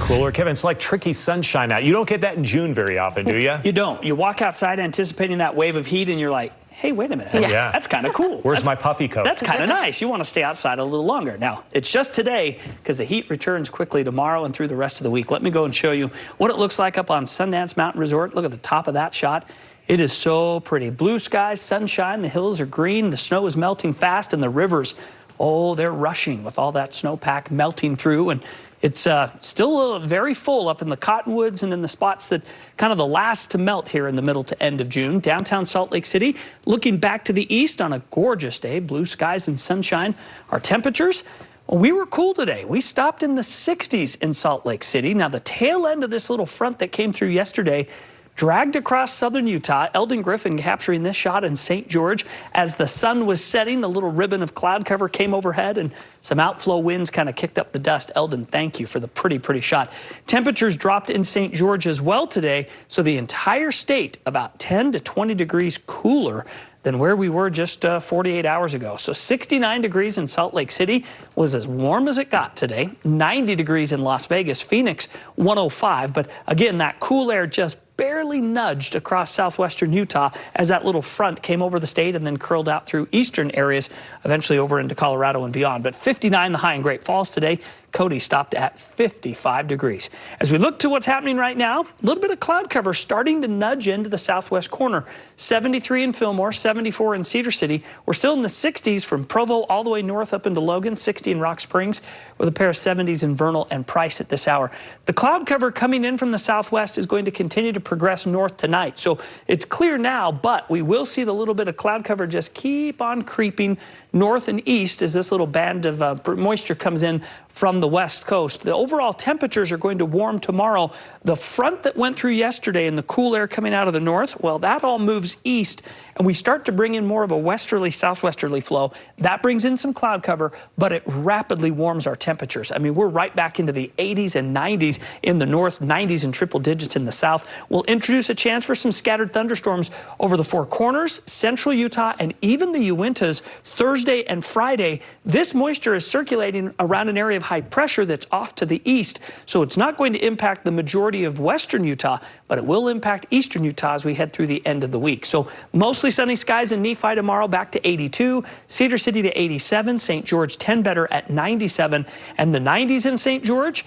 cooler. Kevin, it's like tricky sunshine out. You don't get that in June very often, do you? You don't. You walk outside anticipating that wave of heat and you're like, hey, wait a minute. Yeah. That's kind of cool. Where's my puffy coat? That's kind of nice. You want to stay outside a little longer. Now, it's just today because the heat returns quickly tomorrow and through the rest of the week. Let me go and show you what it looks like up on Sundance Mountain Resort. Look at the top of that shot. It is so pretty. Blue skies, sunshine, the hills are green, the snow is melting fast, and the rivers, oh, they're rushing with all that snowpack melting through. And it's still very full up in the cottonwoods and in the spots that kind of the last to melt here in the middle to end of June. Downtown Salt Lake City, looking back to the east on a gorgeous day, blue skies and sunshine. Our temperatures, well, we were cool today. We stopped in the 60s in Salt Lake City. Now, the tail end of this little front that came through yesterday dragged across southern Utah. Eldon Griffin capturing this shot in St. George. As the sun was setting, the little ribbon of cloud cover came overhead and some outflow winds kind of kicked up the dust. Eldon, thank you for the pretty shot. Temperatures dropped in St. George as well today, so the entire state about 10 to 20 degrees cooler than where we were just 48 hours ago. So 69 degrees in Salt Lake City was as warm as it got today. 90 degrees in Las Vegas. Phoenix, 105. But again, that cool air just barely nudged across southwestern Utah as that little front came over the state and then curled out through eastern areas, eventually over into Colorado and beyond. But 59 the high in Great Falls today. Cody stopped at 55 degrees. As we look to what's happening right now, a little bit of cloud cover starting to nudge into the southwest corner. 73 in Fillmore, 74 in Cedar City. We're still in the 60s from Provo all the way north up into Logan, 60 in Rock Springs, with a pair of 70s in Vernal and Price at this hour. The cloud cover coming in from the southwest is going to continue to progress north tonight. So it's clear now, but we will see the little bit of cloud cover just keep on creeping north and east as this little band of moisture comes in from the west coast. The overall temperatures are going to warm tomorrow. The front that went through yesterday and the cool air coming out of the north, well, that all moves east and we start to bring in more of a westerly, southwesterly flow. That brings in some cloud cover, but it rapidly warms our temperatures. I mean, we're right back into the 80s and 90s in the north, 90s and triple digits in the south. We'll introduce a chance for some scattered thunderstorms over the Four Corners, central Utah, and even the Uintas Thursday and Friday. This moisture is circulating around an area of high pressure that's off to the east, so it's not going to impact the majority of western Utah, but it will impact eastern Utah as we head through the end of the week. So mostly sunny skies in Nephi tomorrow, back to 82, Cedar City to 87, St. George 10 better at 97, and the 90s in St. George,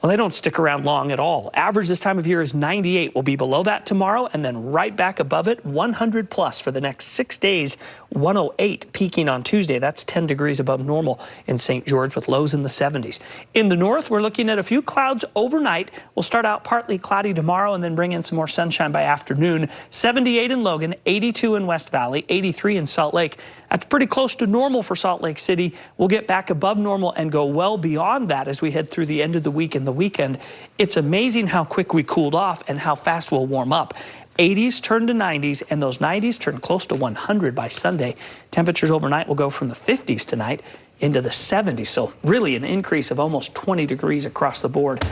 well, they don't stick around long at all. Average this time of year is 98. We'll be below that tomorrow and then right back above it, 100 plus for the next 6 days, 108 peaking on Tuesday. That's 10 degrees above normal in St. George with lows in the 70s. In the north, we're looking at a few clouds overnight. We'll start out partly cloudy tomorrow and then bring in some more sunshine by afternoon. 78 in Logan, 82 in West Valley, 83 in Salt Lake. That's pretty close to normal for Salt Lake City. We'll get back above normal and go well beyond that as we head through the end of the week and the weekend. It's amazing how quick we cooled off and how fast we'll warm up. 80s turn to 90s, and those 90s turn close to 100 by Sunday. Temperatures overnight will go from the 50s tonight into the 70s. So really an increase of almost 20 degrees across the board.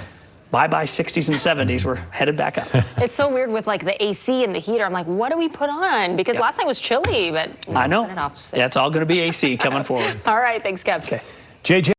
Bye-bye 60s and 70s. We're headed back up. It's so weird with like the AC and the heater. I'm like, what do we put on? Because last night was chilly, but I know. turn it off. Yeah, it's all going to be AC coming forward. All right, thanks, Kev. Okay. JJ.